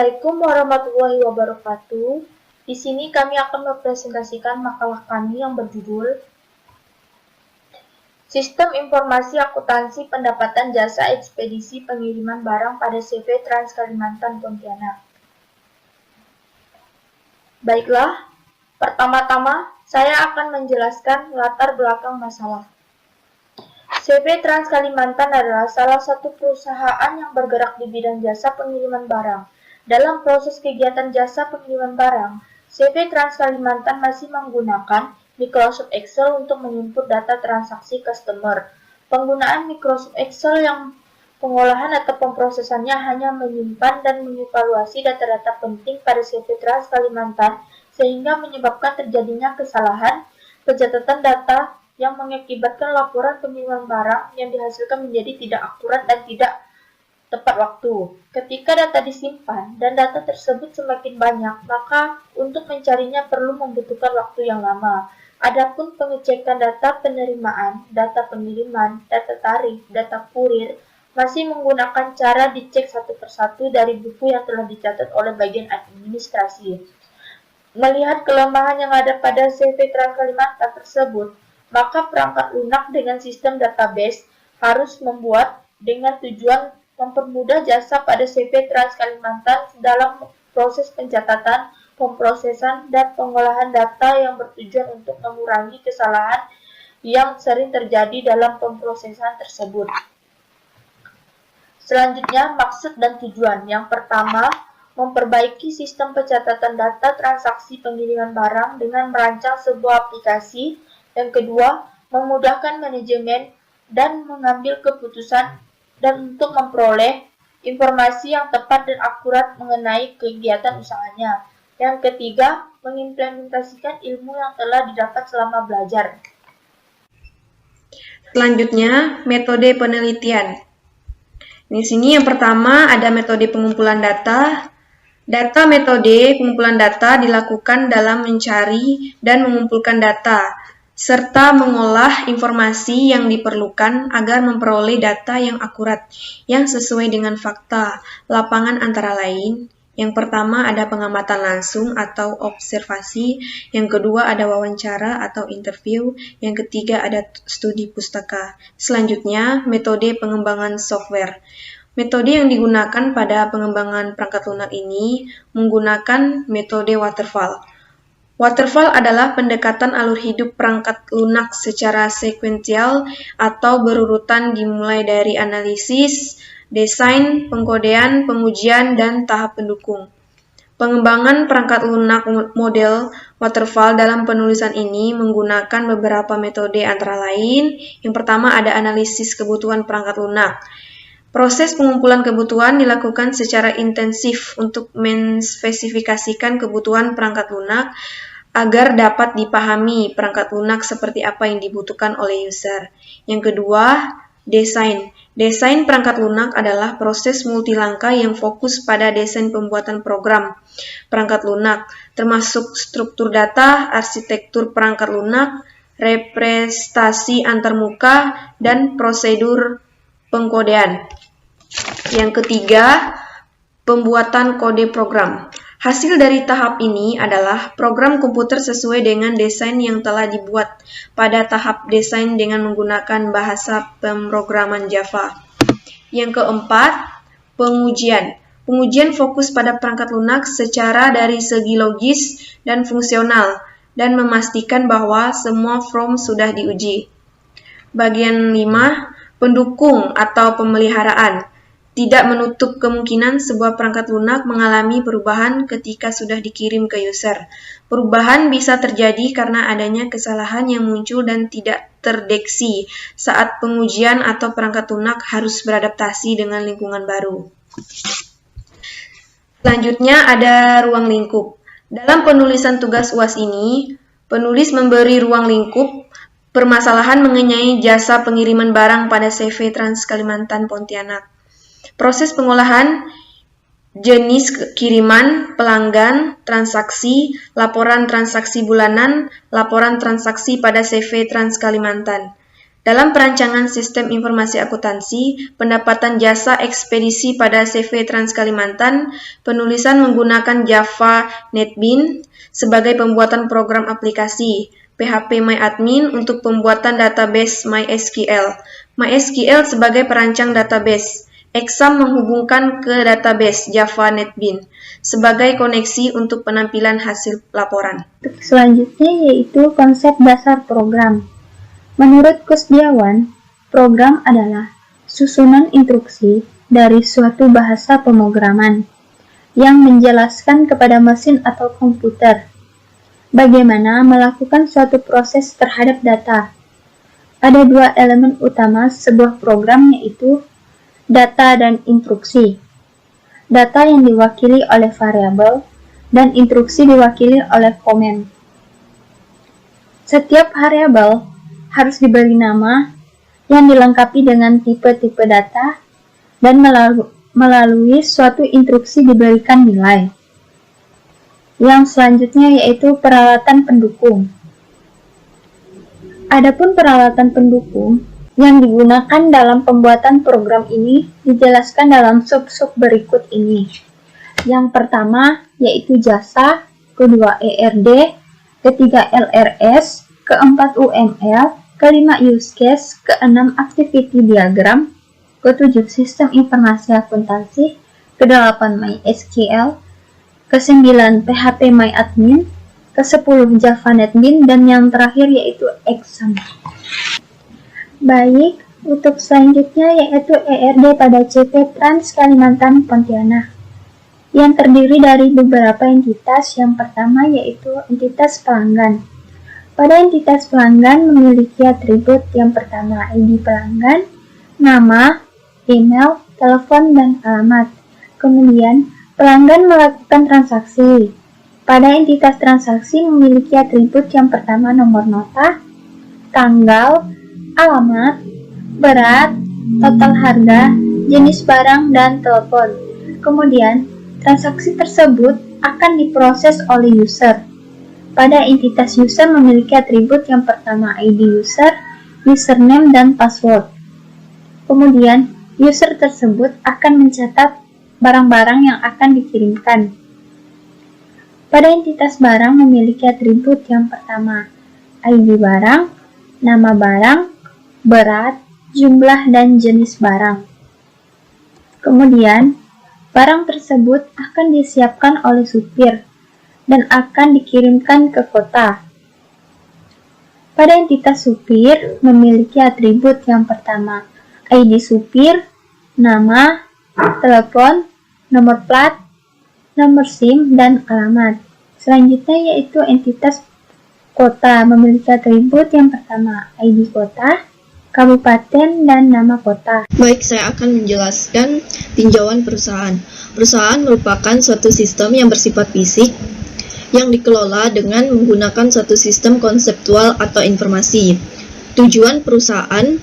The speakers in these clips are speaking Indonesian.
Assalamualaikum warahmatullahi wabarakatuh. Di sini kami akan mempresentasikan makalah kami yang berjudul Sistem Informasi Akuntansi Pendapatan Jasa Ekspedisi Pengiriman Barang pada CV Trans Kalimantan Pontianak. Baiklah, pertama-tama saya akan menjelaskan latar belakang masalah. CV Trans Kalimantan adalah salah satu perusahaan yang bergerak di bidang jasa pengiriman barang. Dalam proses kegiatan jasa pengiriman barang, CV Trans Kalimantan masih menggunakan Microsoft Excel untuk menginput data transaksi customer. Penggunaan Microsoft Excel yang pengolahan atau pemrosesannya hanya menyimpan dan mengevaluasi data-data penting pada CV Trans Kalimantan sehingga menyebabkan terjadinya kesalahan pencatatan data yang mengakibatkan laporan pengiriman barang yang dihasilkan menjadi tidak akurat dan tidak tepat waktu. Ketika data disimpan dan data tersebut semakin banyak, maka untuk mencarinya perlu membutuhkan waktu yang lama. Adapun pengecekan data penerimaan, data pengiriman, data tarif, data kurir masih menggunakan cara dicek satu persatu dari buku yang telah dicatat oleh bagian administrasi. Melihat kelemahan yang ada pada CV Trans Kalimantan tersebut, maka perangkat lunak dengan sistem database harus membuat dengan tujuan mempermudah jasa pada CV Trans Kalimantan dalam proses pencatatan, pemrosesan, dan pengolahan data yang bertujuan untuk mengurangi kesalahan yang sering terjadi dalam pemrosesan tersebut. Selanjutnya, maksud dan tujuan. Yang pertama, memperbaiki sistem pencatatan data transaksi pengiriman barang dengan merancang sebuah aplikasi. Yang kedua, memudahkan manajemen dan mengambil keputusan dan untuk memperoleh informasi yang tepat dan akurat mengenai kegiatan usahanya. Yang ketiga, mengimplementasikan ilmu yang telah didapat selama belajar. Selanjutnya, metode penelitian. Di sini yang pertama ada metode pengumpulan data. Metode pengumpulan data dilakukan dalam mencari dan mengumpulkan data serta mengolah informasi yang diperlukan agar memperoleh data yang akurat, yang sesuai dengan fakta lapangan antara lain. Yang pertama ada pengamatan langsung atau observasi, yang kedua ada wawancara atau interview, yang ketiga ada studi pustaka. Selanjutnya, metode pengembangan software. Metode yang digunakan pada pengembangan perangkat lunak ini menggunakan metode waterfall. Waterfall adalah pendekatan alur hidup perangkat lunak secara sekuensial atau berurutan dimulai dari analisis, desain, pengkodean, pengujian, dan tahap pendukung. Pengembangan perangkat lunak model waterfall dalam penulisan ini menggunakan beberapa metode antara lain. Yang pertama ada analisis kebutuhan perangkat lunak. Proses pengumpulan kebutuhan dilakukan secara intensif untuk menspesifikasikan kebutuhan perangkat lunak agar dapat dipahami perangkat lunak seperti apa yang dibutuhkan oleh user. Yang kedua, desain. Desain perangkat lunak adalah proses multilangkah yang fokus pada desain pembuatan program perangkat lunak, termasuk struktur data, arsitektur perangkat lunak, representasi antarmuka, dan prosedur pengkodean. Yang ketiga, pembuatan kode program. Hasil dari tahap ini adalah program komputer sesuai dengan desain yang telah dibuat pada tahap desain dengan menggunakan bahasa pemrograman Java. Yang keempat, pengujian. Pengujian fokus pada perangkat lunak secara dari segi logis dan fungsional dan memastikan bahwa semua form sudah diuji. Bagian 5, pendukung atau pemeliharaan. Tidak menutup kemungkinan sebuah perangkat lunak mengalami perubahan ketika sudah dikirim ke user. Perubahan bisa terjadi karena adanya kesalahan yang muncul dan tidak terdeteksi saat pengujian atau perangkat lunak harus beradaptasi dengan lingkungan baru. Selanjutnya ada ruang lingkup. Dalam penulisan tugas UAS ini, penulis memberi ruang lingkup permasalahan mengenai jasa pengiriman barang pada CV Trans Kalimantan Pontianak. Proses pengolahan, jenis kiriman, pelanggan, transaksi, laporan transaksi bulanan, laporan transaksi pada CV Trans Kalimantan. Dalam perancangan sistem informasi akuntansi, pendapatan jasa ekspedisi pada CV Trans Kalimantan, penulisan menggunakan Java NetBeans sebagai pembuatan program aplikasi, PHP MyAdmin untuk pembuatan database MySQL, MySQL sebagai perancang database, Exam menghubungkan ke database Java NetBeans sebagai koneksi untuk penampilan hasil laporan. Selanjutnya yaitu konsep dasar program. Menurut Kusdiawan, program adalah susunan instruksi dari suatu bahasa pemrograman yang menjelaskan kepada mesin atau komputer bagaimana melakukan suatu proses terhadap data. Ada dua elemen utama sebuah program, yaitu data dan instruksi. Data yang diwakili oleh variabel dan instruksi diwakili oleh komen. Setiap variabel harus diberi nama yang dilengkapi dengan tipe-tipe data dan melalui suatu instruksi diberikan nilai. Yang selanjutnya yaitu peralatan pendukung. Adapun peralatan pendukung yang digunakan dalam pembuatan program ini dijelaskan dalam sub-sub berikut ini. Yang pertama yaitu jasa, kedua ERD, ketiga LRS, keempat UML, kelima use case, keenam activity diagram, ketujuh sistem informasi akuntansi, kedelapan MySQL, kesembilan PHP MyAdmin, kesepuluh Java NetBeans, dan yang terakhir yaitu Exam. Baik, untuk selanjutnya yaitu ERD pada CV Trans Kalimantan Pontianak, yang terdiri dari beberapa entitas. Yang pertama yaitu entitas pelanggan. Pada entitas pelanggan memiliki atribut yang pertama ID pelanggan, nama, email, telepon, dan alamat. Kemudian, pelanggan melakukan transaksi. Pada entitas transaksi memiliki atribut yang pertama nomor nota, tanggal, alamat, berat, total harga, jenis barang, dan telepon. Kemudian, transaksi tersebut akan diproses oleh user. Pada entitas user memiliki atribut yang pertama ID user, username, dan password. Kemudian, user tersebut akan mencatat barang-barang yang akan dikirimkan. Pada entitas barang memiliki atribut yang pertama ID barang, nama barang, berat, jumlah, dan jenis barang. Kemudian, barang tersebut akan disiapkan oleh supir dan akan dikirimkan ke kota. Pada entitas supir memiliki atribut yang pertama ID supir, nama, telepon, nomor plat, nomor SIM, dan alamat. Selanjutnya yaitu entitas kota memiliki atribut yang pertama ID kota, kabupaten, dan nama kota. Baik, saya akan menjelaskan tinjauan perusahaan. Perusahaan merupakan suatu sistem yang bersifat fisik yang dikelola dengan menggunakan suatu sistem konseptual atau informasi. Tujuan perusahaan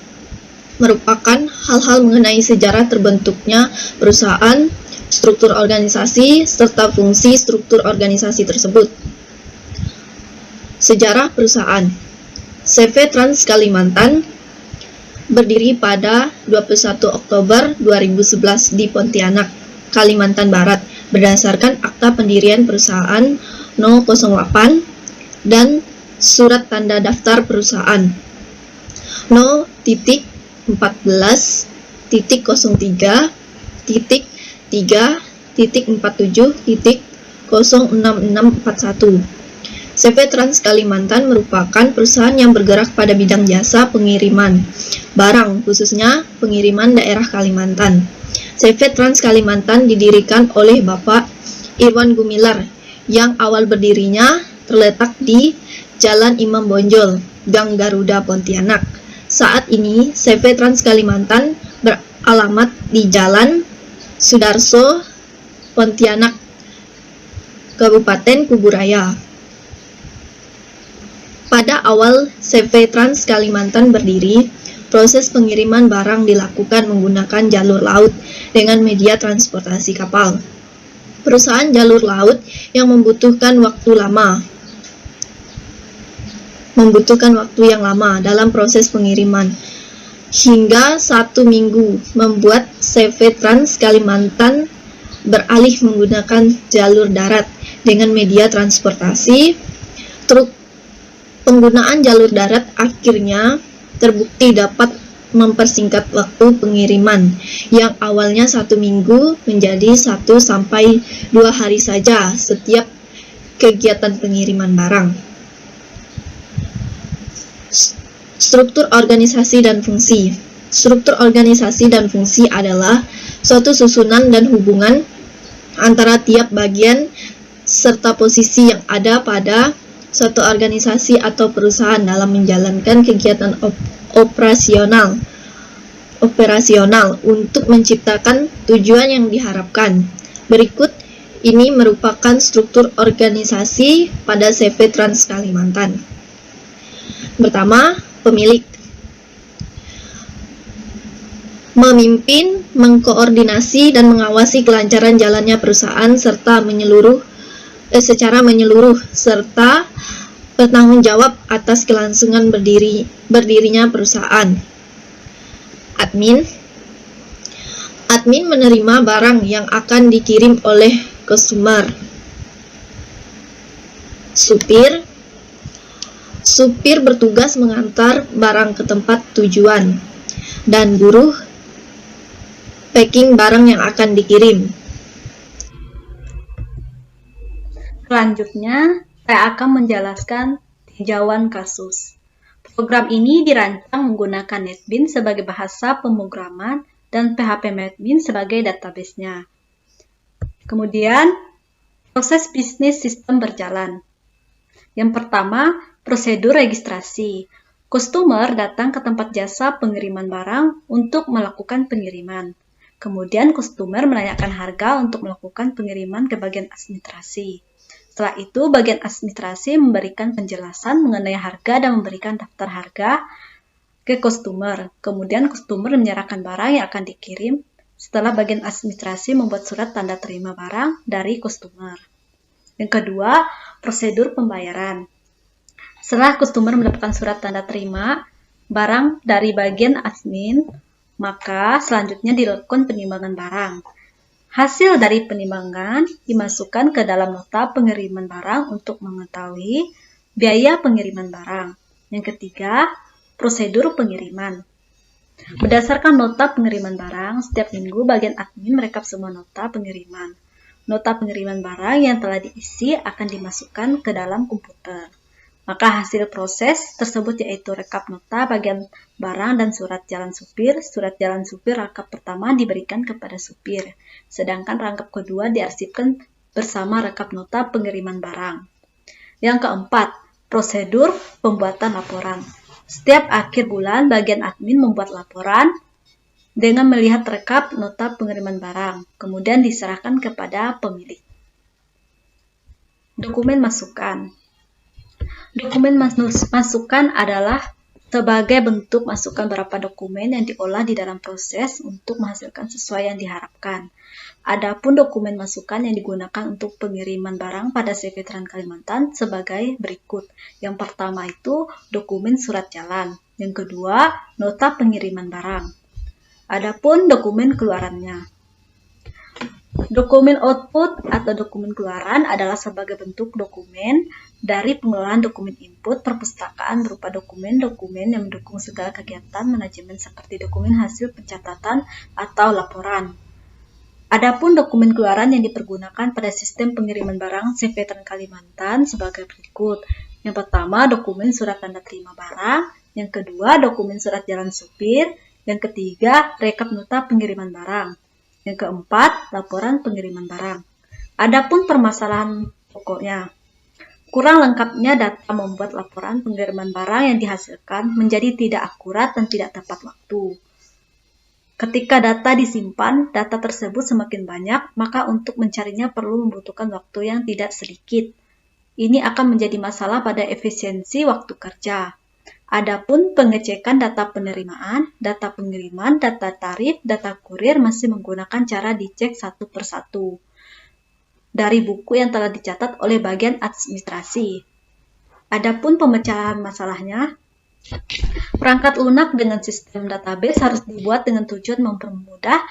merupakan hal-hal mengenai sejarah terbentuknya perusahaan, struktur organisasi, serta fungsi struktur organisasi tersebut. Sejarah perusahaan. CV Trans Kalimantan berdiri pada 21 Oktober 2011 di Pontianak, Kalimantan Barat, berdasarkan akta pendirian perusahaan 008 dan surat tanda daftar perusahaan 0.13.3.3.47.06641. CV Trans Kalimantan merupakan perusahaan yang bergerak pada bidang jasa pengiriman barang, khususnya pengiriman daerah Kalimantan. CV Trans Kalimantan didirikan oleh Bapak Irwan Gumilar, yang awal berdirinya terletak di Jalan Imam Bonjol, Gang Garuda, Pontianak. Saat ini, CV Trans Kalimantan beralamat di Jalan Sudarso, Pontianak, Kabupaten Kuburaya. Pada awal CV Trans Kalimantan berdiri, proses pengiriman barang dilakukan menggunakan jalur laut dengan media transportasi kapal. Perusahaan jalur laut yang membutuhkan waktu lama. membutuhkan waktu yang lama dalam proses pengiriman, hingga 1 minggu, membuat CV Trans Kalimantan beralih menggunakan jalur darat dengan media transportasi truk. Penggunaan jalur darat akhirnya terbukti dapat mempersingkat waktu pengiriman yang awalnya 1 minggu menjadi 1 sampai 2 hari saja setiap kegiatan pengiriman barang. Struktur organisasi dan fungsi. Struktur organisasi dan fungsi adalah suatu susunan dan hubungan antara tiap bagian serta posisi yang ada pada suatu organisasi atau perusahaan dalam menjalankan kegiatan operasional untuk menciptakan tujuan yang diharapkan. Berikut ini merupakan struktur organisasi pada CV Trans Kalimantan. Pertama, pemilik. Memimpin, mengkoordinasi, dan mengawasi kelancaran jalannya perusahaan secara menyeluruh serta bertanggung jawab atas kelangsungan berdirinya perusahaan. Admin. Admin menerima barang yang akan dikirim oleh customer. Supir. Supir bertugas mengantar barang ke tempat tujuan. Dan buruh packing barang yang akan dikirim. Selanjutnya, saya akan menjelaskan tinjauan kasus. Program ini dirancang menggunakan NetBeans sebagai bahasa pemrograman dan PHP-Admin sebagai database-nya. Kemudian, proses bisnis sistem berjalan. Yang pertama, prosedur registrasi. Customer datang ke tempat jasa pengiriman barang untuk melakukan pengiriman. Kemudian, customer menanyakan harga untuk melakukan pengiriman ke bagian administrasi. Setelah itu, bagian administrasi memberikan penjelasan mengenai harga dan memberikan daftar harga ke customer. Kemudian, customer menyerahkan barang yang akan dikirim setelah bagian administrasi membuat surat tanda terima barang dari customer. Yang kedua, prosedur pembayaran. Setelah customer mendapatkan surat tanda terima barang dari bagian admin, maka selanjutnya dilakukan penimbangan barang. Hasil dari penimbangan dimasukkan ke dalam nota pengiriman barang untuk mengetahui biaya pengiriman barang. Yang ketiga, prosedur pengiriman. Berdasarkan nota pengiriman barang, setiap minggu bagian admin merekap semua nota pengiriman. Nota pengiriman barang yang telah diisi akan dimasukkan ke dalam komputer. Maka hasil proses tersebut yaitu rekap nota bagian barang dan surat jalan supir. Surat jalan supir rangkap pertama diberikan kepada supir, sedangkan rangkap kedua diarsipkan bersama rekap nota pengiriman barang. Yang keempat, prosedur pembuatan laporan. Setiap akhir bulan, bagian admin membuat laporan dengan melihat rekap nota pengiriman barang, kemudian diserahkan kepada pemilik. Dokumen masukan. Dokumen masukan adalah sebagai bentuk masukan beberapa dokumen yang diolah di dalam proses untuk menghasilkan sesuai yang diharapkan. Adapun dokumen masukan yang digunakan untuk pengiriman barang pada CV Trans Kalimantan sebagai berikut. Yang pertama itu dokumen surat jalan. Yang kedua, nota pengiriman barang. Adapun dokumen keluarannya. Dokumen output atau dokumen keluaran adalah sebagai bentuk dokumen dari pengelolaan dokumen input perpustakaan berupa dokumen-dokumen yang mendukung segala kegiatan manajemen seperti dokumen hasil pencatatan atau laporan. Adapun dokumen keluaran yang dipergunakan pada sistem pengiriman barang CV Trans Kalimantan sebagai berikut. Yang pertama, dokumen surat tanda terima barang. Yang kedua, dokumen surat jalan supir. Yang ketiga, rekap nota pengiriman barang. Yang keempat, laporan pengiriman barang. Adapun permasalahan pokoknya, kurang lengkapnya data membuat laporan pengiriman barang yang dihasilkan menjadi tidak akurat dan tidak tepat waktu. Ketika data disimpan, data tersebut semakin banyak, maka untuk mencarinya perlu membutuhkan waktu yang tidak sedikit. Ini akan menjadi masalah pada efisiensi waktu kerja. Adapun pengecekan data penerimaan, data pengiriman, data tarif, data kurir masih menggunakan cara dicek satu persatu dari buku yang telah dicatat oleh bagian administrasi. Adapun pemecahan masalahnya, perangkat lunak dengan sistem database harus dibuat dengan tujuan mempermudah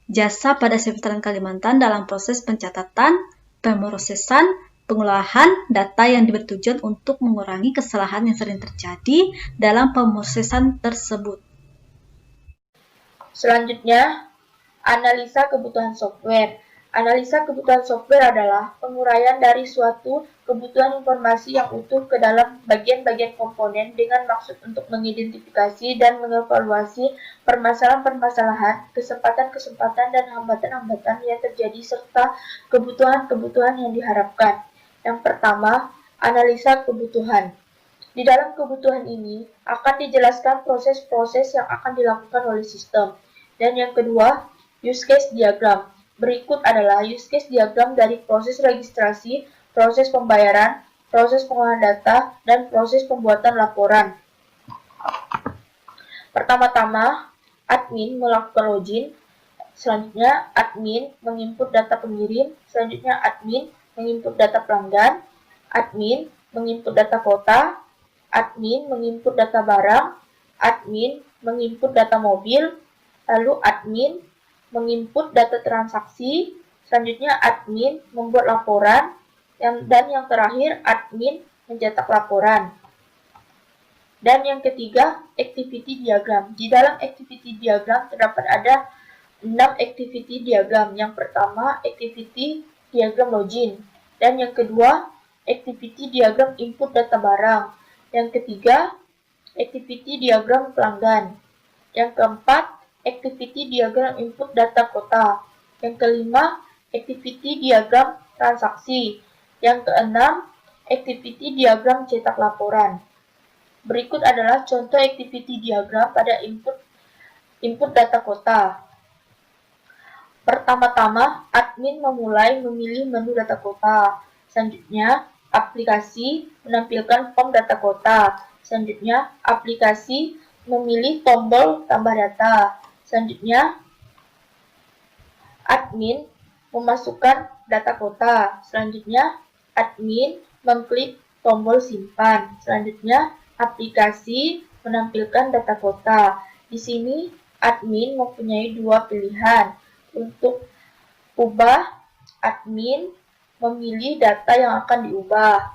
jasa pada CV Trans Kalimantan dalam proses pencatatan, pemrosesan, pengolahan data yang bertujuan untuk mengurangi kesalahan yang sering terjadi dalam pemrosesan tersebut. Selanjutnya, analisa kebutuhan software. Analisa kebutuhan software adalah penguraian dari suatu kebutuhan informasi yang utuh ke dalam bagian-bagian komponen dengan maksud untuk mengidentifikasi dan mengevaluasi permasalahan-permasalahan, kesempatan-kesempatan, dan hambatan-hambatan yang terjadi serta kebutuhan-kebutuhan yang diharapkan. Yang pertama, analisa kebutuhan. Di dalam kebutuhan ini akan dijelaskan proses-proses yang akan dilakukan oleh sistem. Dan yang kedua, use case diagram. Berikut adalah use case diagram dari proses registrasi, proses pembayaran, proses pengolahan data, dan proses pembuatan laporan. Pertama-tama, admin melakukan login. Selanjutnya, admin menginput data pengirim. Selanjutnya, admin menginput data pelanggan. Admin menginput data kota. Admin menginput data barang. Admin menginput data mobil. Lalu admin menginput data transaksi, selanjutnya admin membuat laporan, dan yang terakhir admin mencetak laporan. Dan yang ketiga, activity diagram. Di dalam activity diagram terdapat ada 6 activity diagram. Yang pertama, activity diagram login. Dan yang kedua, activity diagram input data barang. Yang ketiga, activity diagram pelanggan. Yang keempat, activity diagram input data kota. Yang kelima, activity diagram transaksi. Yang keenam, activity diagram cetak laporan. Berikut adalah contoh activity diagram pada input data kota. Pertama-tama, admin memulai memilih menu data kota. Selanjutnya, aplikasi menampilkan form data kota. Selanjutnya, aplikasi memilih tombol tambah data. Selanjutnya, admin memasukkan data kota. Selanjutnya, admin mengklik tombol simpan. Selanjutnya, aplikasi menampilkan data kota. Di sini, admin mempunyai dua pilihan. Untuk ubah, admin memilih data yang akan diubah.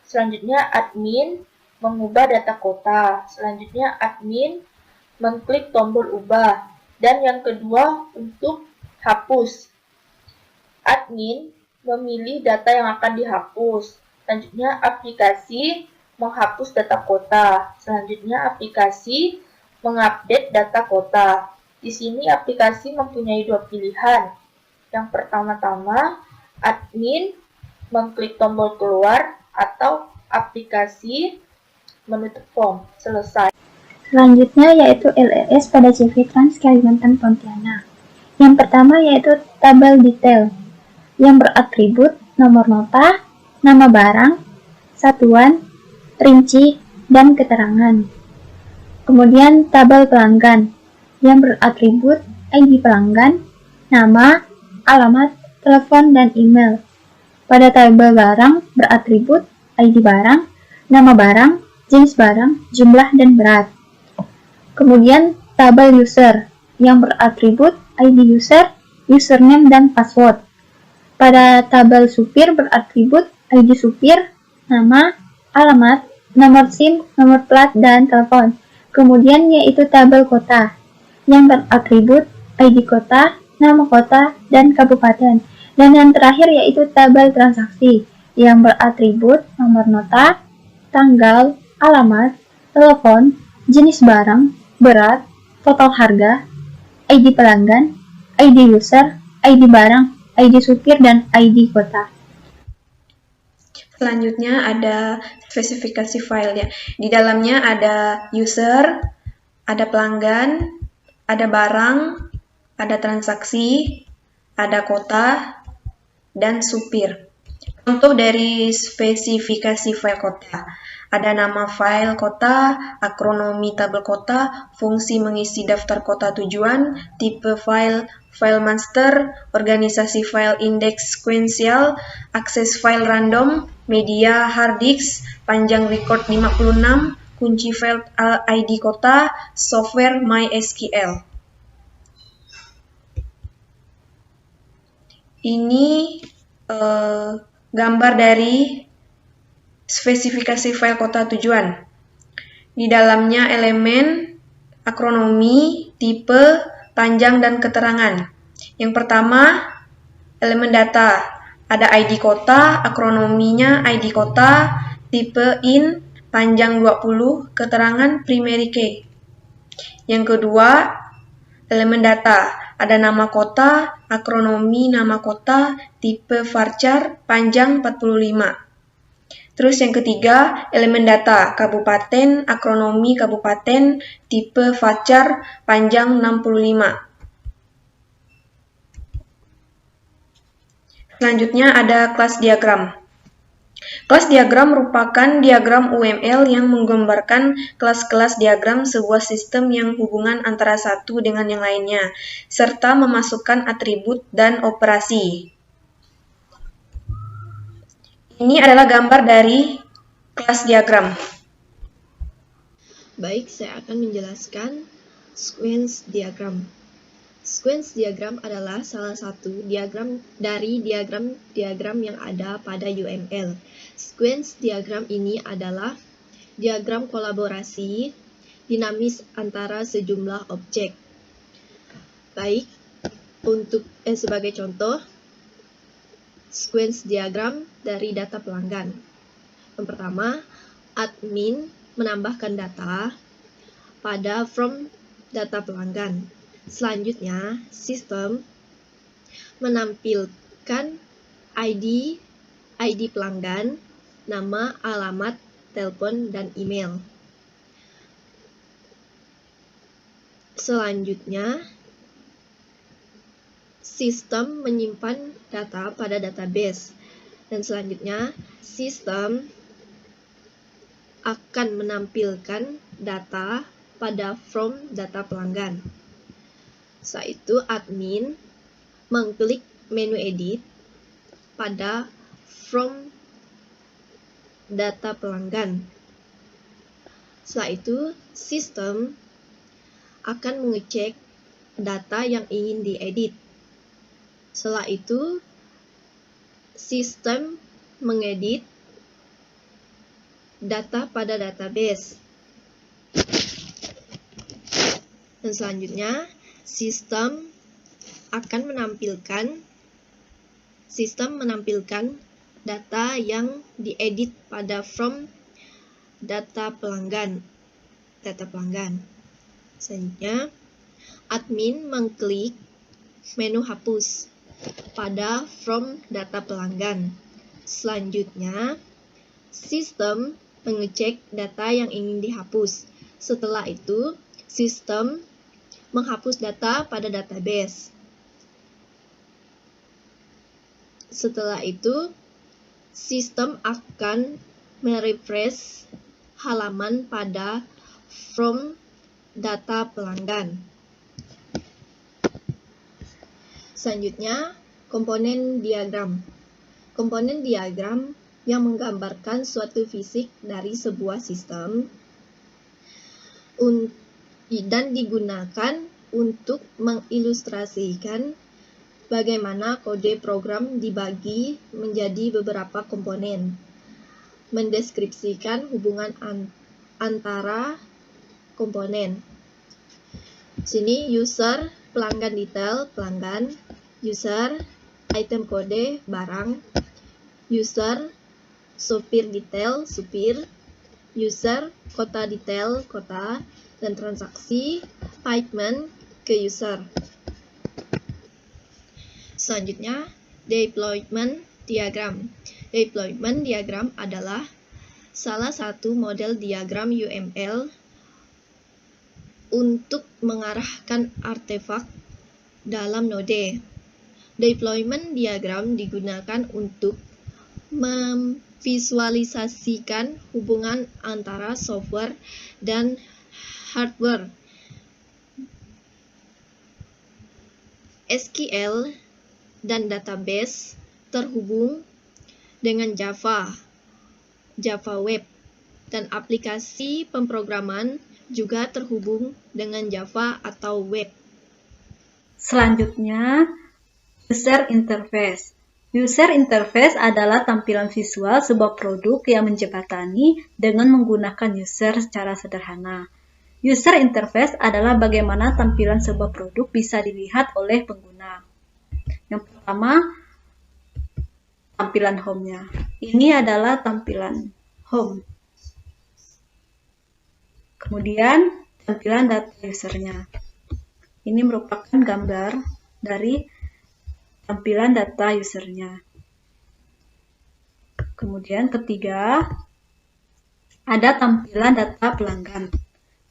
Selanjutnya, admin mengubah data kota. Selanjutnya, admin mengklik tombol ubah. Dan yang kedua, untuk hapus. Admin memilih data yang akan dihapus. Selanjutnya, aplikasi menghapus data kota. Selanjutnya, aplikasi mengupdate data kota. Di sini aplikasi mempunyai dua pilihan. Yang pertama-tama, admin mengklik tombol keluar atau aplikasi menutup form. Selesai. Selanjutnya yaitu LRS pada CV Trans Kalimantan Pontianak. Yang pertama yaitu tabel detail yang beratribut nomor nota, nama barang, satuan, rinci, dan keterangan. Kemudian tabel pelanggan yang beratribut ID pelanggan, nama, alamat, telepon, dan email. Pada tabel barang beratribut ID barang, nama barang, jenis barang, jumlah, dan berat. Kemudian tabel user yang beratribut ID user, username, dan password. Pada tabel supir beratribut ID supir, nama, alamat, nomor SIM, nomor plat, dan telepon. Kemudian yaitu tabel kota yang beratribut ID kota, nama kota, dan kabupaten. Dan yang terakhir yaitu tabel transaksi yang beratribut nomor nota, tanggal, alamat, telepon, jenis barang, berat, total harga, ID pelanggan, ID user, ID barang, ID supir, dan ID kota. Selanjutnya ada spesifikasi filenya. Di dalamnya ada user, ada pelanggan, ada barang, ada transaksi, ada kota, dan supir. Contoh dari spesifikasi file kota. Ada nama file kota, akronomi tabel kota, fungsi mengisi daftar kota tujuan, tipe file, file master, organisasi file indeks sekuensial, akses file random, media hard disk, panjang record 56, kunci file ID kota, software MySQL. Ini gambar dari spesifikasi file kota tujuan. Di dalamnya elemen, akronomi, tipe, panjang, dan keterangan. Yang pertama, elemen data. Ada ID kota, akronominya ID kota, tipe in, panjang 20, keterangan primary key. Yang kedua, elemen data. Ada nama kota, akronomi nama kota, tipe varchar, panjang 45. Terus yang ketiga, elemen data, kabupaten, akronomi kabupaten, tipe varchar, panjang 65. Selanjutnya ada kelas diagram. Kelas diagram merupakan diagram UML yang menggambarkan kelas-kelas diagram sebuah sistem yang hubungan antara satu dengan yang lainnya, serta memasukkan atribut dan operasi. Ini adalah gambar dari kelas diagram. Baik, saya akan menjelaskan sequence diagram. Sequence diagram adalah salah satu diagram dari diagram yang ada pada UML. Sequence diagram ini adalah diagram kolaborasi dinamis antara sejumlah objek. Baik, untuk sebagai contoh, sequence diagram dari data pelanggan. Yang pertama, admin menambahkan data pada from data pelanggan. Selanjutnya, sistem menampilkan ID pelanggan, nama, alamat, telepon, dan email. Selanjutnya, sistem menyimpan data pada database. Dan selanjutnya, sistem akan menampilkan data pada from data pelanggan. Setelah itu, admin mengklik menu edit pada from data pelanggan. Setelah itu, sistem akan mengecek data yang ingin diedit. Setelah itu, sistem mengedit data pada database. Dan selanjutnya, sistem menampilkan data yang diedit pada from data pelanggan. Selanjutnya, admin mengklik menu hapus pada from data pelanggan. Selanjutnya, sistem mengecek data yang ingin dihapus. Setelah itu, sistem menghapus data pada database. Setelah itu, sistem akan merefresh halaman pada from data pelanggan. Selanjutnya, komponen diagram. Komponen diagram yang menggambarkan suatu fisik dari sebuah sistem dan digunakan untuk mengilustrasikan bagaimana kode program dibagi menjadi beberapa komponen, mendeskripsikan hubungan antara komponen. Sini user, pelanggan detail, pelanggan, user, item kode, barang, user, sopir detail, supir, user, kota detail, kota, dan transaksi, payment ke user. Selanjutnya, deployment diagram. Deployment diagram adalah salah satu model diagram UML untuk mengarahkan artefak dalam node. Deployment diagram digunakan untuk Visualisasikan hubungan antara software dan hardware. SQL dan database terhubung dengan Java, Java Web, dan aplikasi pemrograman juga terhubung dengan Java atau Web. Selanjutnya, user interface. User interface adalah tampilan visual sebuah produk yang menjembatani dengan menggunakan user secara sederhana. User interface adalah bagaimana tampilan sebuah produk bisa dilihat oleh pengguna. Yang pertama, tampilan home-nya. Ini adalah tampilan home. Kemudian, tampilan data user-nya. Ini merupakan gambar dari tampilan data user-nya. Kemudian ketiga, ada tampilan data pelanggan.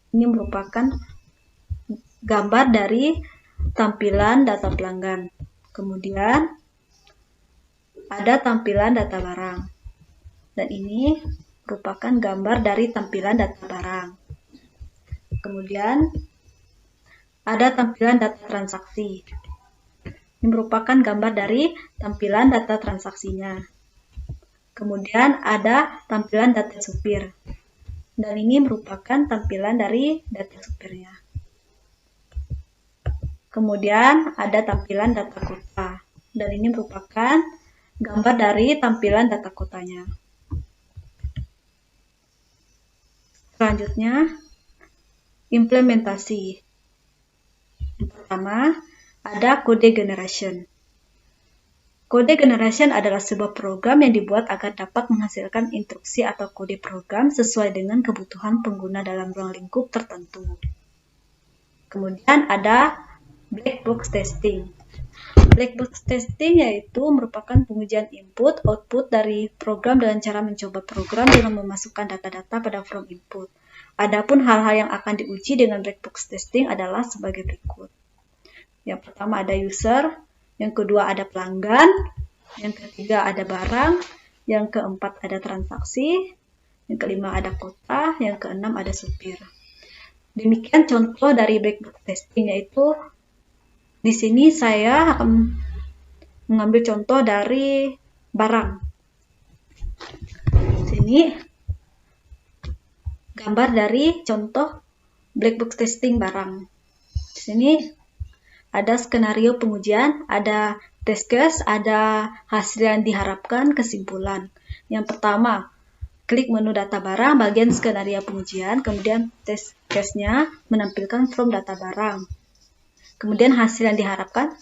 Ini merupakan gambar dari tampilan data pelanggan. Kemudian ada tampilan data barang. Dan ini merupakan gambar dari tampilan data barang. Kemudian ada tampilan data transaksi. Ini merupakan gambar dari tampilan data transaksinya. Kemudian ada tampilan data supir. Dan ini merupakan tampilan dari data supirnya. Kemudian ada tampilan data kota. Dan ini merupakan gambar dari tampilan data kotanya. Selanjutnya, implementasi. Yang pertama, ada kode generation. Kode generation adalah sebuah program yang dibuat agar dapat menghasilkan instruksi atau kode program sesuai dengan kebutuhan pengguna dalam ruang lingkup tertentu. Kemudian ada black box testing. Black box testing yaitu merupakan pengujian input, output dari program dengan cara mencoba program dengan memasukkan data-data pada form input. Adapun hal-hal yang akan diuji dengan black box testing adalah sebagai berikut. Yang pertama ada user, yang kedua ada pelanggan, yang ketiga ada barang, yang keempat ada transaksi, yang kelima ada kota, yang keenam ada supir. Demikian contoh dari black box testing, yaitu di sini saya akan mengambil contoh dari barang. Sini gambar dari contoh black box testing barang. Di sini ada skenario pengujian, ada test case, ada hasil yang diharapkan, kesimpulan. Yang pertama, klik menu data barang, bagian skenario pengujian, kemudian test case-nya menampilkan form data barang. Kemudian hasil yang diharapkan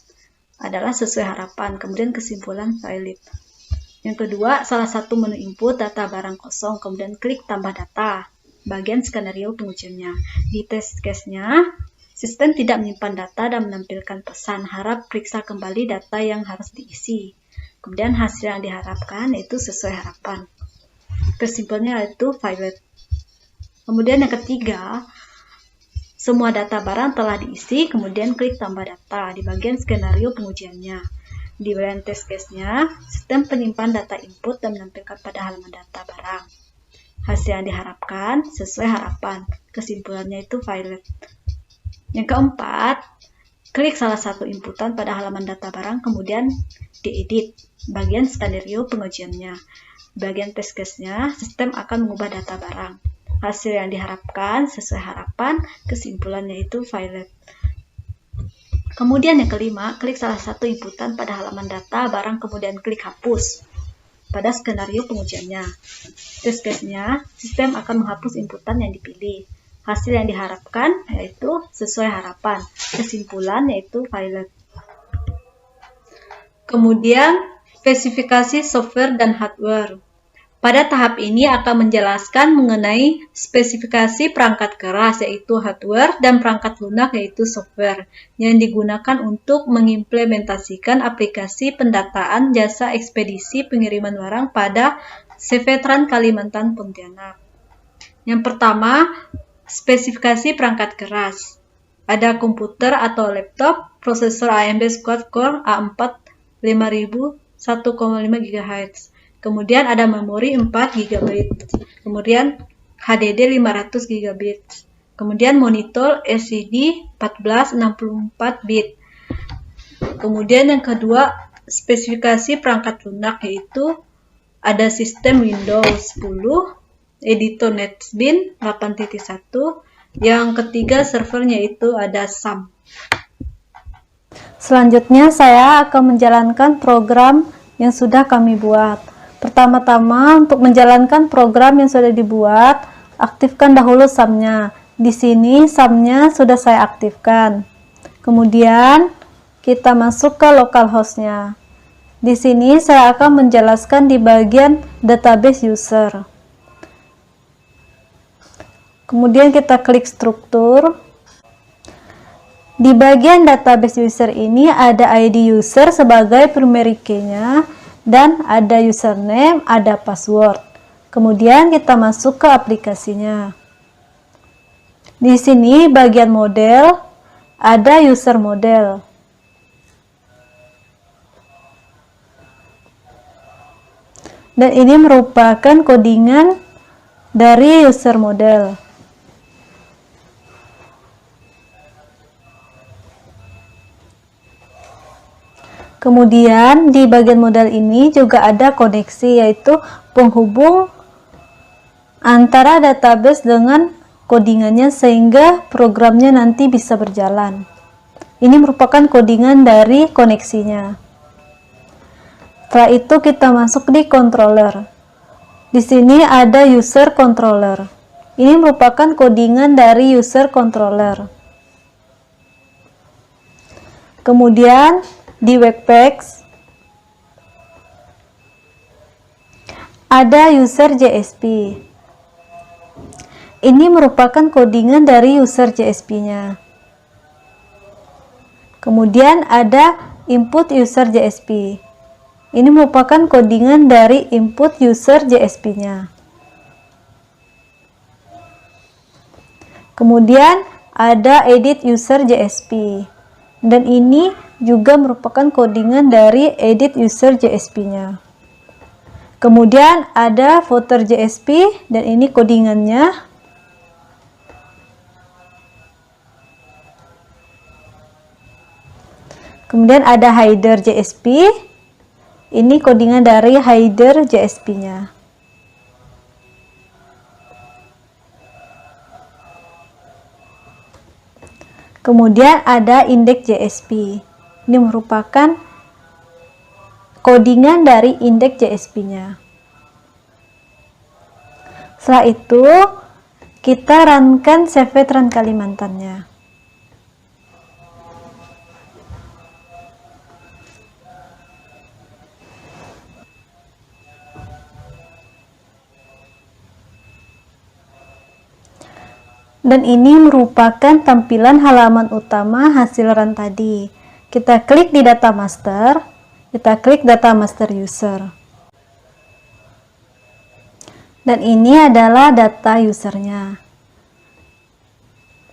adalah sesuai harapan, kemudian kesimpulan valid. Yang kedua, salah satu menu input data barang kosong, kemudian klik tambah data, bagian skenario pengujiannya. Di test case-nya, sistem tidak menyimpan data dan menampilkan pesan, harap periksa kembali data yang harus diisi. Kemudian hasil yang diharapkan yaitu sesuai harapan. Kesimpulannya yaitu valid. Kemudian yang ketiga, semua data barang telah diisi, kemudian klik tambah data di bagian skenario pengujiannya. Di bagian test case-nya, sistem penyimpan data input dan menampilkan pada halaman data barang. Hasil yang diharapkan sesuai harapan. Kesimpulannya itu valid. Yang keempat, klik salah satu inputan pada halaman data barang, kemudian diedit bagian skenario pengujiannya. Bagian test case-nya, sistem akan mengubah data barang. Hasil yang diharapkan sesuai harapan, kesimpulannya itu valid. Kemudian yang kelima, klik salah satu inputan pada halaman data barang, kemudian klik hapus pada skenario pengujiannya. Test case-nya, sistem akan menghapus inputan yang dipilih. Hasil yang diharapkan yaitu sesuai harapan. Kesimpulan yaitu valid. Kemudian, spesifikasi software dan hardware. Pada tahap ini akan menjelaskan mengenai spesifikasi perangkat keras yaitu hardware dan perangkat lunak yaitu software yang digunakan untuk mengimplementasikan aplikasi pendataan jasa ekspedisi pengiriman barang pada CV Trans Kalimantan Pontianak. Yang pertama, spesifikasi perangkat keras. Ada komputer atau laptop, prosesor AMD quad-core A4 5000 1,5 GHz. Kemudian ada memori 4 GB. Kemudian HDD 500 GB. Kemudian monitor LCD 1464 bit. Kemudian yang kedua, spesifikasi perangkat lunak, yaitu ada sistem Windows 10, editor NetBeans 8.1. Yang ketiga, servernya itu ada SAM. Selanjutnya saya akan menjalankan program yang sudah kami buat. Pertama-tama, untuk menjalankan program yang sudah dibuat, aktifkan dahulu SAM-nya. Di sini SAM-nya sudah saya aktifkan. Kemudian kita masuk ke localhost-nya. Di sini saya akan menjelaskan di bagian database user. Kemudian kita klik struktur. Di bagian database user ini ada ID user sebagai primary key-nya dan ada username, ada password. Kemudian kita masuk ke aplikasinya. Di sini bagian model ada user model. Dan ini merupakan codingan dari user model. Kemudian di bagian model ini juga ada koneksi, yaitu penghubung antara database dengan codingannya sehingga programnya nanti bisa berjalan. Ini merupakan codingan dari koneksinya. Setelah itu kita masuk di controller. Di sini ada user controller. Ini merupakan codingan dari user controller. Kemudian di Webpack ada user JSP. Ini merupakan codingan dari user JSP-nya. Kemudian ada input user JSP. Ini merupakan codingan dari input user JSP-nya. Kemudian ada edit user JSP. Dan ini juga merupakan codingan dari edit user JSP-nya. Kemudian ada footer JSP dan ini codingannya. Kemudian ada header JSP. Ini codingan dari header JSP-nya. Kemudian ada index JSP. Ini merupakan codingan dari index JSP-nya. Setelah itu, kita runkan CV Trans Kalimantan-nya. Dan ini merupakan tampilan halaman utama hasil run tadi. Kita klik di data master, kita klik data master user. Dan ini adalah data usernya.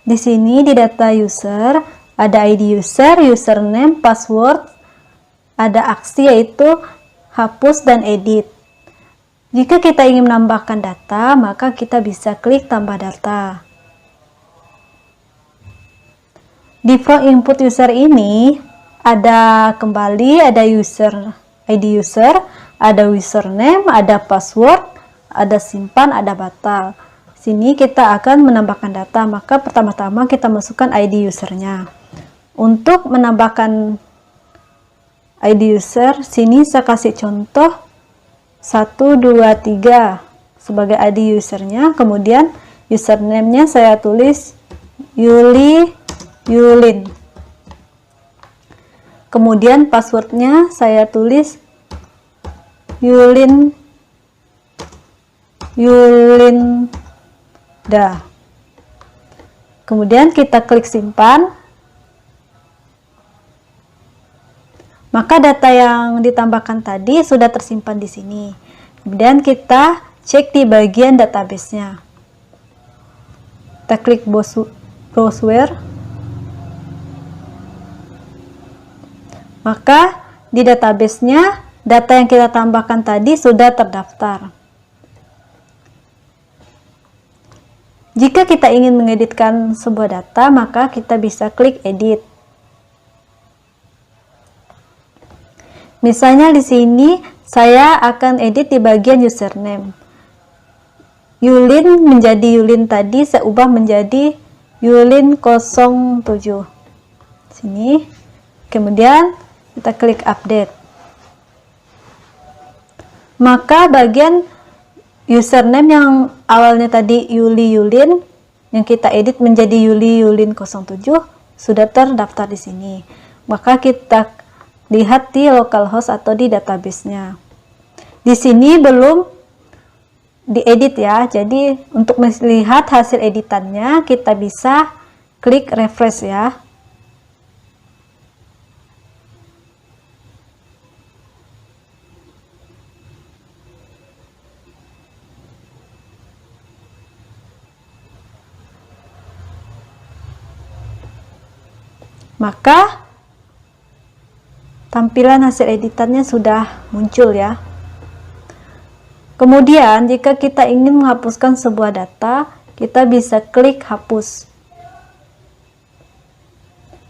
Di sini di data user ada ID user, username, password, ada aksi yaitu hapus dan edit. Jika kita ingin menambahkan data, maka kita bisa klik tambah data. Di from input user ini ada kembali, ada user, ID user, ada username, ada password, ada simpan, ada batal. Sini kita akan menambahkan data, maka pertama-tama kita masukkan ID usernya. Untuk menambahkan ID user, sini saya kasih contoh 1, 2, 3 sebagai ID usernya, kemudian username-nya saya tulis Yulin. Kemudian passwordnya saya tulis Yulinda. Kemudian kita klik simpan. Maka data yang ditambahkan tadi sudah tersimpan di sini. Kemudian kita cek di bagian database-nya. Kita klik browser. Maka di database-nya data yang kita tambahkan tadi sudah terdaftar. Jika kita ingin mengeditkan sebuah data, maka kita bisa klik edit. Misalnya di sini saya akan edit di bagian username. Yulin menjadi Yulin tadi saya ubah menjadi Yulin 07. Sini. Kemudian kita klik update. Maka bagian username yang awalnya tadi Yuli Yulin yang kita edit menjadi Yuli Yulin 07 sudah terdaftar di sini. Maka kita lihat di localhost atau di database-nya. Di sini belum diedit ya. Jadi untuk melihat hasil editannya kita bisa klik refresh ya. Maka tampilan hasil editannya sudah muncul ya. Kemudian jika kita ingin menghapuskan sebuah data, kita bisa klik hapus.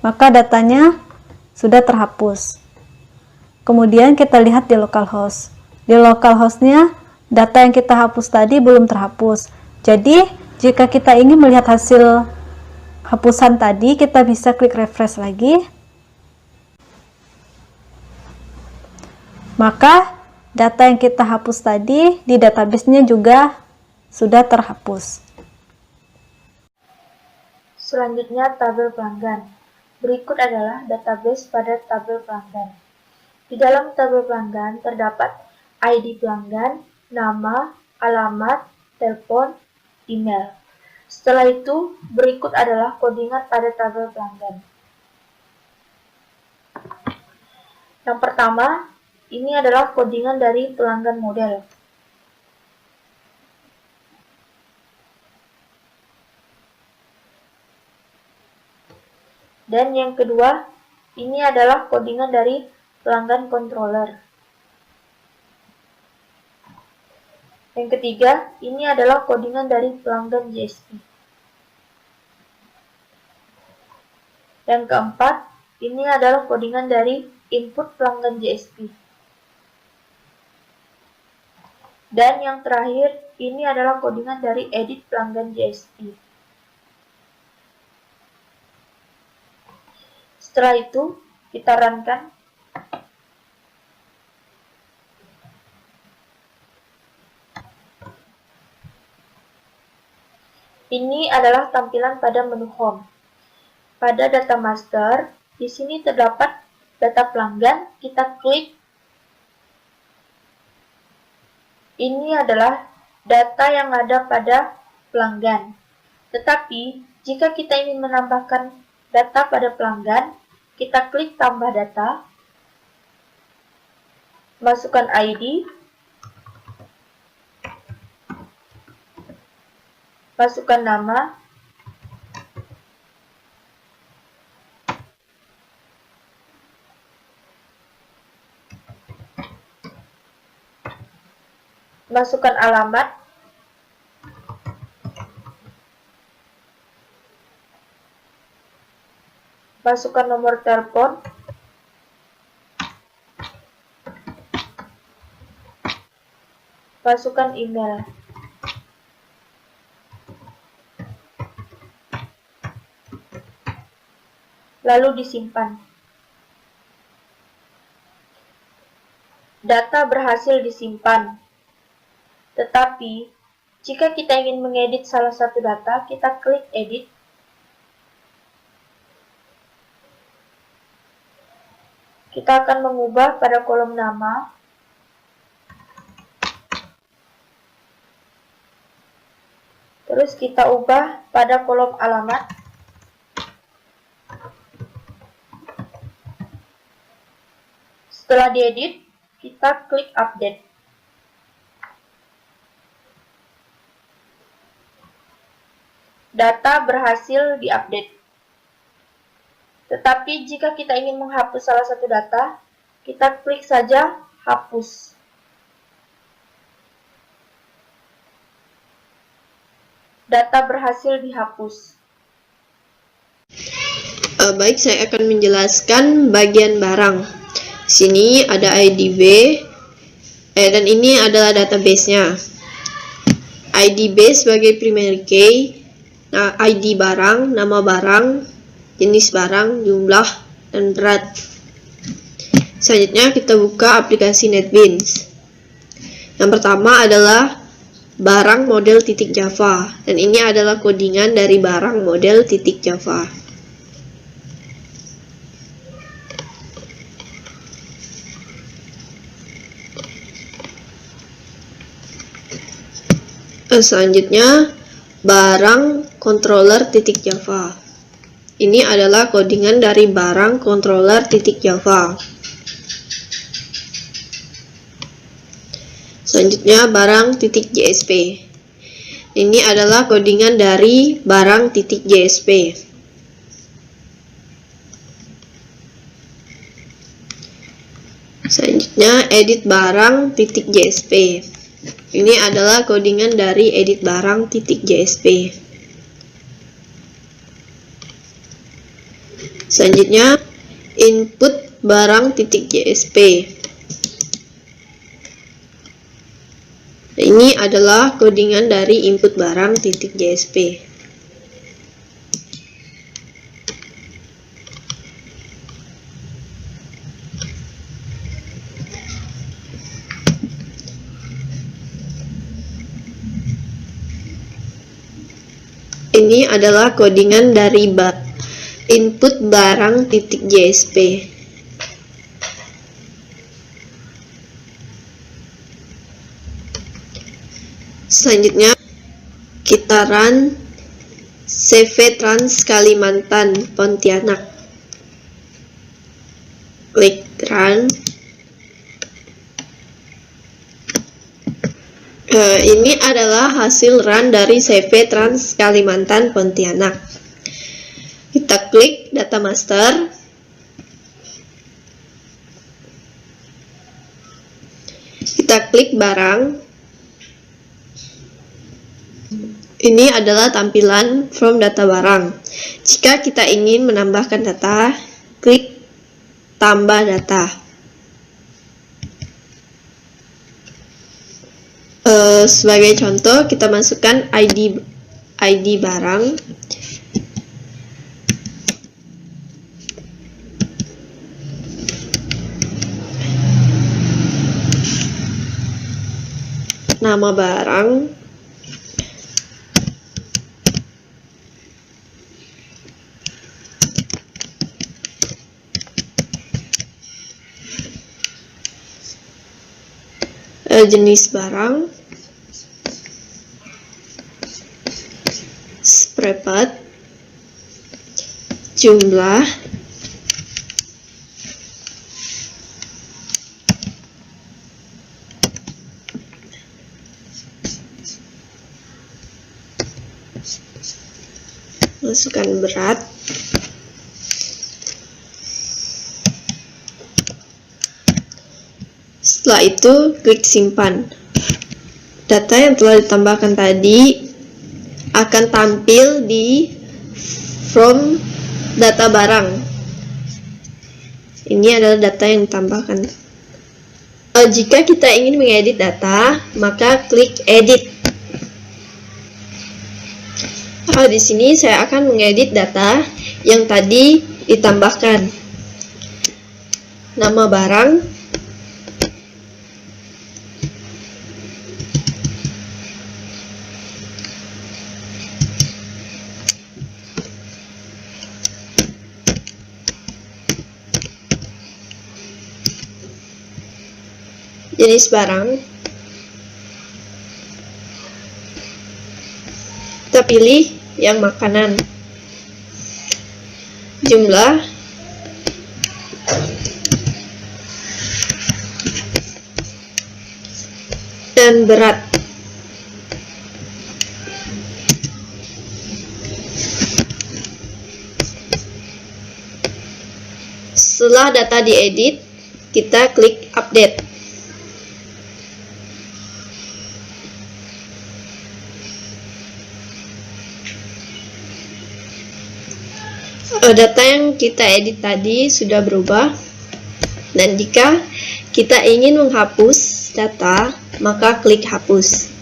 Maka datanya sudah terhapus. Kemudian kita lihat di localhost. Di localhostnya data yang kita hapus tadi belum terhapus. Jadi jika kita ingin melihat hasil hapusan tadi, kita bisa klik refresh lagi. Maka data yang kita hapus tadi di database-nya juga sudah terhapus. Selanjutnya tabel pelanggan. Berikut adalah database pada tabel pelanggan. Di dalam tabel pelanggan terdapat ID pelanggan, nama, alamat, telepon, email. Setelah itu, berikut adalah codingan pada tabel pelanggan. Yang pertama, ini adalah codingan dari pelanggan model. Dan yang kedua, ini adalah codingan dari pelanggan controller. Yang ketiga, ini adalah codingan dari pelanggan JSP. Yang keempat, ini adalah codingan dari input pelanggan JSP. Dan yang terakhir, ini adalah codingan dari edit pelanggan JSP. Setelah itu, kita runkan. Ini adalah tampilan pada menu home. Pada data master, di sini terdapat data pelanggan, kita klik. Ini adalah data yang ada pada pelanggan. Tetapi, jika kita ingin menambahkan data pada pelanggan, kita klik tambah data, masukkan ID, masukkan nama, masukkan alamat, masukkan nomor telepon, masukkan email. Lalu disimpan. Data berhasil disimpan. Tetapi, jika kita ingin mengedit salah satu data, kita klik edit. Kita akan mengubah pada kolom nama. Terus kita ubah pada kolom alamat. Setelah diedit, kita klik update. Data berhasil diupdate. Tetapi jika kita ingin menghapus salah satu data, kita klik saja Hapus. Data berhasil dihapus. Baik, saya akan menjelaskan bagian barang. Sini ada ID B, dan ini adalah database-nya. ID B sebagai primary key, ID barang, nama barang, jenis barang, jumlah, dan berat. Selanjutnya kita buka aplikasi NetBeans. Yang pertama adalah barang model .java, dan ini adalah codingan dari barang model .java. Selanjutnya barang controller .java. Ini adalah codingan dari barang controller .java. Selanjutnya barang .jsp. Ini adalah codingan dari barang .jsp. Selanjutnya edit barang .jsp. Ini adalah codingan dari edit barang .jsp. Selanjutnya input barang .jsp. Ini adalah codingan dari input barang .jsp. Ini adalah codingan dari input barang .jsp. Selanjutnya kita run CV Trans Kalimantan Pontianak. Klik run. Ini adalah hasil run dari CV Trans Kalimantan Pontianak. Kita klik data master. Kita klik barang. Ini adalah tampilan from data barang. Jika kita ingin menambahkan data, klik tambah data. Sebagai contoh, kita masukkan ID barang. Nama barang. Jenis barang, seperempat, jumlah, masukkan berat, setelah itu klik simpan. Data yang telah ditambahkan tadi akan tampil di from data barang. Ini adalah data yang ditambahkan. Jika kita ingin mengedit data, maka klik edit. Di sini saya akan mengedit data yang tadi ditambahkan. Nama barang, jenis barang, kita pilih yang makanan, jumlah, dan berat. Setelah data diedit, kita klik update. Data yang kita edit tadi sudah berubah, dan jika kita ingin menghapus data, maka klik hapus.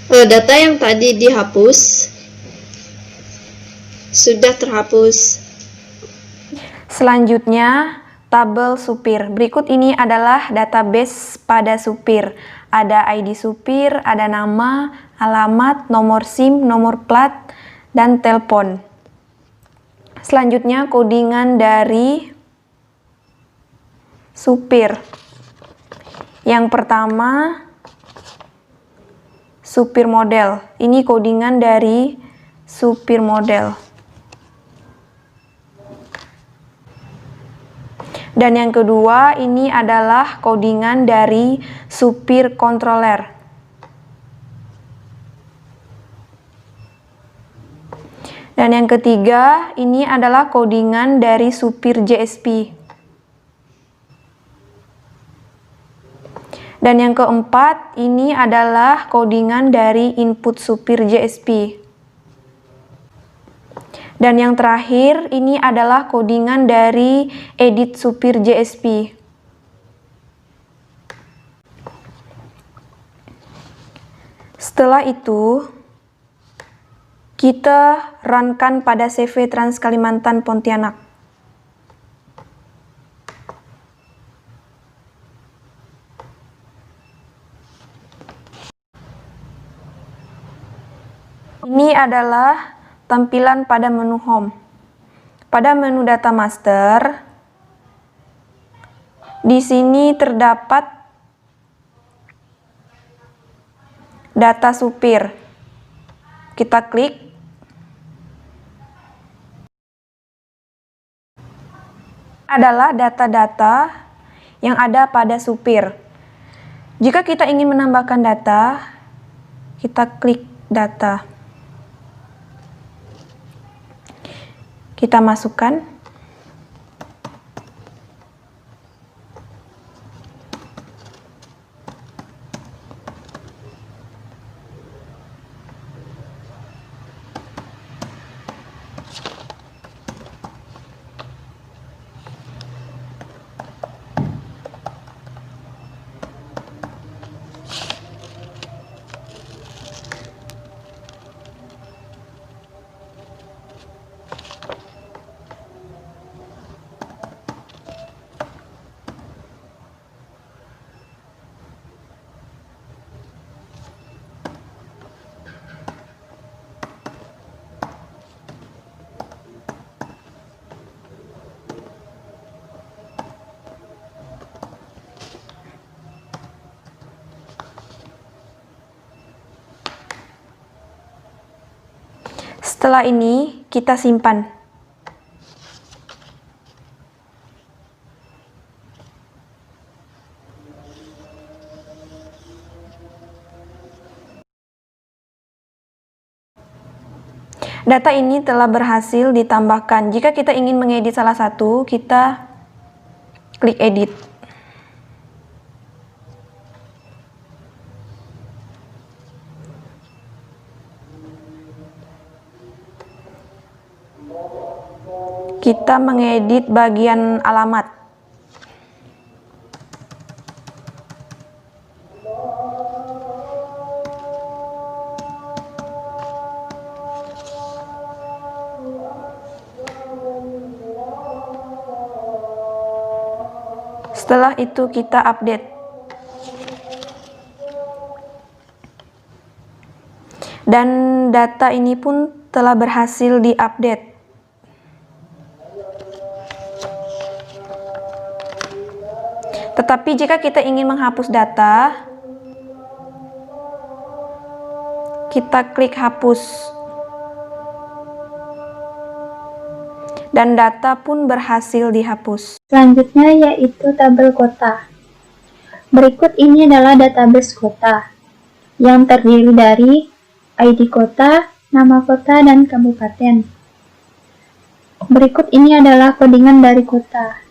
Data yang tadi dihapus sudah terhapus. Selanjutnya, tabel supir. Berikut ini adalah database pada supir. Ada ID supir, ada nama, alamat, nomor SIM, nomor plat, dan telepon. Selanjutnya, codingan dari supir. Yang pertama, supir model. Ini codingan dari supir model. Dan yang kedua, ini adalah codingan dari supir controller. Dan yang ketiga, ini adalah codingan dari supir JSP. Dan yang keempat, ini adalah codingan dari input supir JSP. Dan yang terakhir, ini adalah codingan dari edit supir JSP. Setelah itu, kita runkan pada CV Trans Kalimantan Pontianak. Ini adalah tampilan pada menu Home. Pada menu Data Master, di sini terdapat data supir. Kita klik. Adalah data-data yang ada pada supir. Jika kita ingin menambahkan data, kita klik data. Kita masukkan. Setelah ini, kita simpan. Data ini telah berhasil ditambahkan. Jika kita ingin mengedit salah satu, kita klik edit. Kita mengedit bagian alamat. Setelah itu kita update. Dan data ini pun telah berhasil diupdate. Tetapi jika kita ingin menghapus data, kita klik hapus. Dan data pun berhasil dihapus. Selanjutnya yaitu tabel kota. Berikut ini adalah database kota yang terdiri dari ID kota, nama kota, dan kabupaten. Berikut ini adalah codingan dari kota.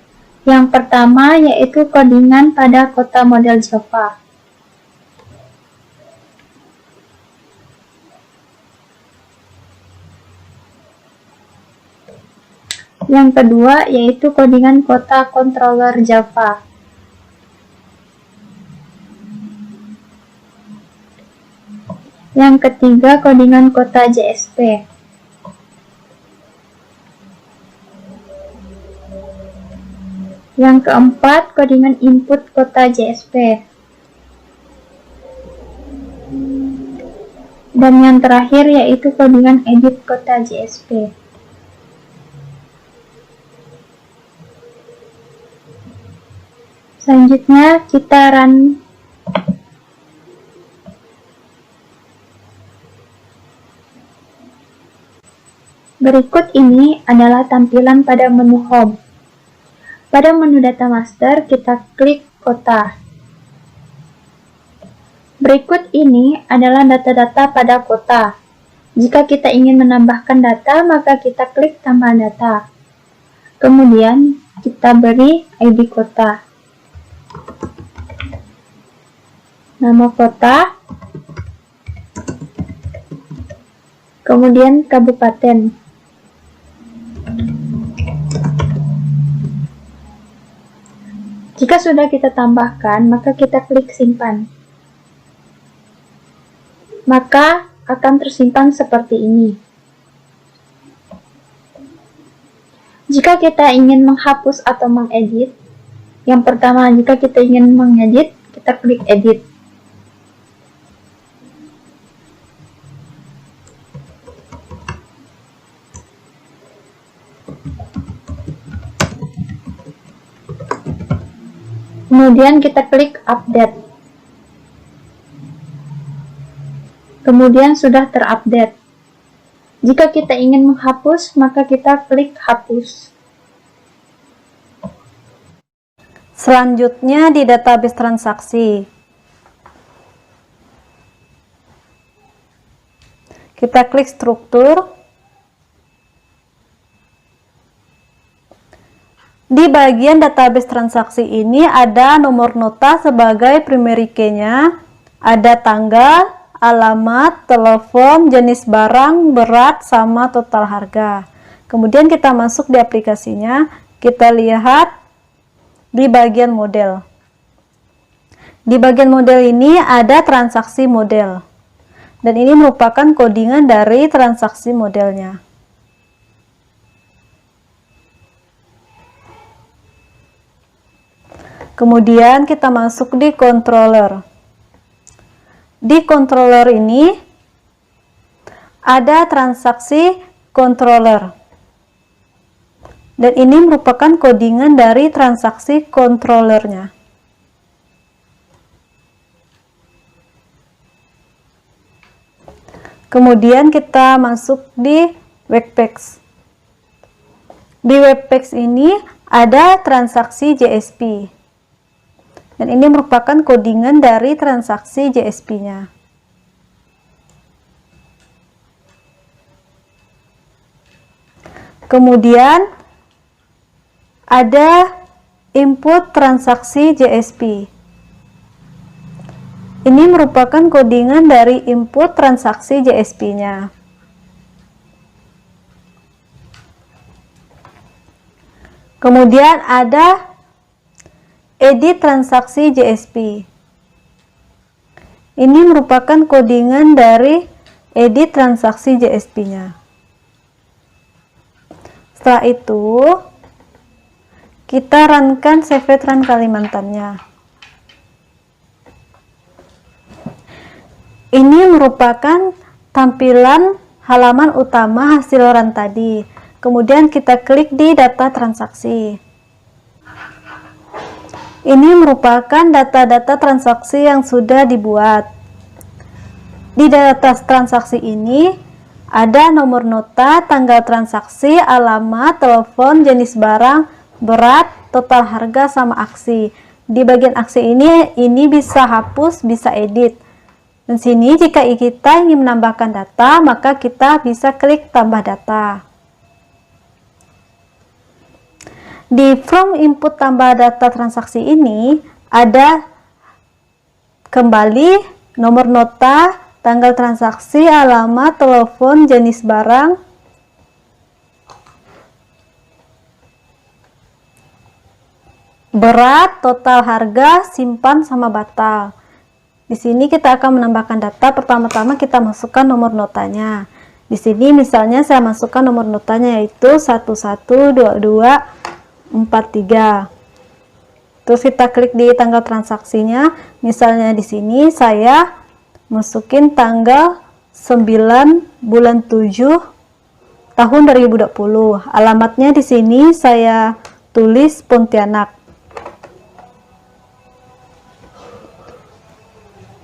Yang pertama yaitu codingan pada kota model Java. Yang kedua yaitu codingan kota controller Java. Yang ketiga codingan kota JSP. Yang keempat codingan input kota JSP. Dan yang terakhir yaitu codingan edit kota JSP. Selanjutnya kita run. Berikut ini adalah tampilan pada menu Home. Pada menu Data Master, kita klik kota. Berikut ini adalah data-data pada kota. Jika kita ingin menambahkan data, maka kita klik tambah data. Kemudian, kita beri ID kota. Nama kota. Kemudian kabupaten. Jika sudah kita tambahkan, maka kita klik simpan. Maka akan tersimpan seperti ini. Jika kita ingin menghapus atau mengedit, yang pertama jika kita ingin mengedit, kita klik edit. Kemudian kita klik update. Kemudian sudah terupdate. Jika kita ingin menghapus, maka kita klik hapus. Selanjutnya di database transaksi. Kita klik struktur. Di bagian database transaksi ini ada nomor nota sebagai primary key-nya, ada tanggal, alamat, telepon, jenis barang, berat, sama total harga. Kemudian kita masuk di aplikasinya, kita lihat di bagian model. Di bagian model ini ada transaksi model. Dan ini merupakan codingan dari transaksi modelnya. Kemudian kita masuk di controller. Di controller ini ada transaksi controller. Dan ini merupakan codingan dari transaksi controllernya. Kemudian kita masuk di webpage. Di webpage ini ada transaksi JSP. Dan ini merupakan codingan dari transaksi JSP-nya. Kemudian ada input transaksi JSP. Ini merupakan codingan dari input transaksi JSP-nya. Kemudian ada edit transaksi JSP. Ini merupakan codingan dari edit transaksi JSP-nya. Setelah itu, kita runkan CV Trans Kalimantannya. Ini merupakan tampilan halaman utama hasil run tadi. Kemudian kita klik di data transaksi. Ini merupakan data-data transaksi yang sudah dibuat. Di data transaksi ini ada nomor nota, tanggal transaksi, alamat, telepon, jenis barang, berat, total harga, sama aksi. Di bagian aksi ini bisa hapus, bisa edit. Dan sini jika kita ingin menambahkan data, maka kita bisa klik tambah data. Di from input tambah data transaksi ini ada kembali nomor nota, tanggal transaksi, alamat, telepon, jenis barang, berat, total harga, simpan, sama batal. Di sini kita akan menambahkan data. Pertama-tama kita masukkan nomor notanya. Di sini misalnya saya masukkan nomor notanya yaitu 112243. Terus kita klik di tanggal transaksinya. Misalnya di sini saya masukin tanggal 9 bulan 7 tahun 2020. Alamatnya di sini saya tulis Pontianak.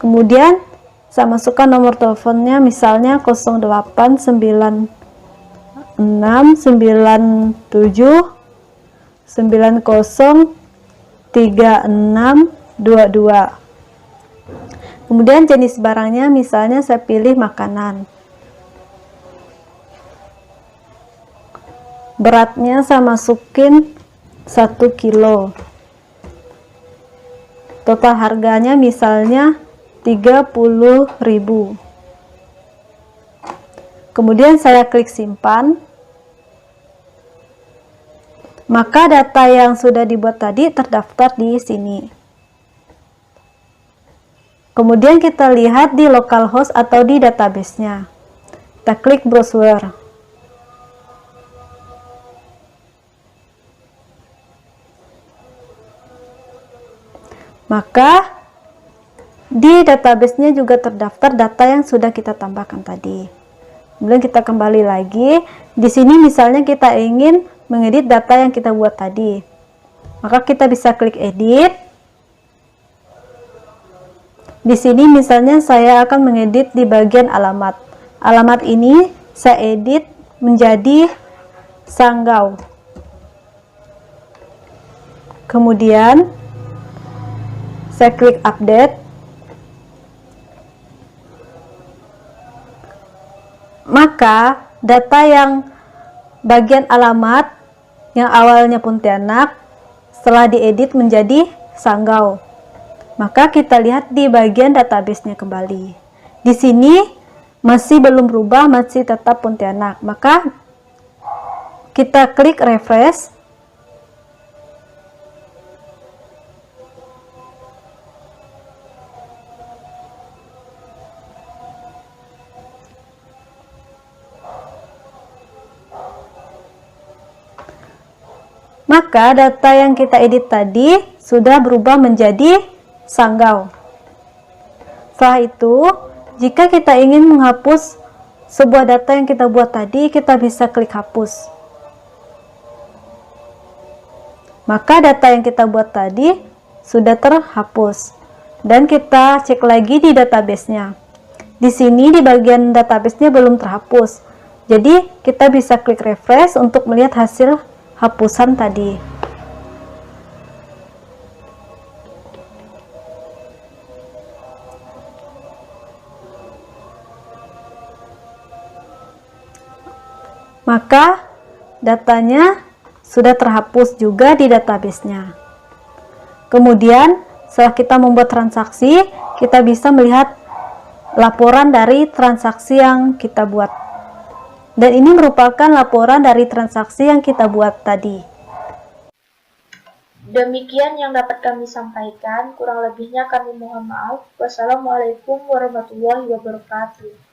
Kemudian saya masukkan nomor teleponnya, misalnya 089697903622. Kemudian jenis barangnya, misalnya saya pilih makanan. Beratnya saya masukin 1 kilo. Total harganya misalnya 30.000. Kemudian saya klik simpan. Maka data yang sudah dibuat tadi terdaftar di sini. Kemudian kita lihat di localhost atau di database-nya. Kita klik browser. Maka di database-nya juga terdaftar data yang sudah kita tambahkan tadi. Kemudian kita kembali lagi. Di sini misalnya kita ingin mengedit data yang kita buat tadi. Maka kita bisa klik edit. Di sini misalnya saya akan mengedit di bagian alamat. Alamat ini saya edit menjadi Sanggau. Kemudian saya klik update. Maka data yang bagian alamat yang awalnya Pontianak setelah diedit menjadi Sanggau. Maka kita lihat di bagian database-nya kembali. Di sini masih belum berubah, masih tetap Pontianak. Maka kita klik refresh. Maka data yang kita edit tadi sudah berubah menjadi Sanggau. Setelah itu, jika kita ingin menghapus sebuah data yang kita buat tadi, kita bisa klik hapus. Maka data yang kita buat tadi sudah terhapus. Dan kita cek lagi di database-nya. Di sini di bagian database-nya belum terhapus. Jadi kita bisa klik refresh untuk melihat hasil hapusan tadi. Maka datanya sudah terhapus juga di database-nya. Kemudian setelah kita membuat transaksi, kita bisa melihat laporan dari transaksi yang kita buat. Dan ini merupakan laporan dari transaksi yang kita buat tadi. Demikian yang dapat kami sampaikan, kurang lebihnya kami mohon maaf. Wassalamualaikum warahmatullahi wabarakatuh.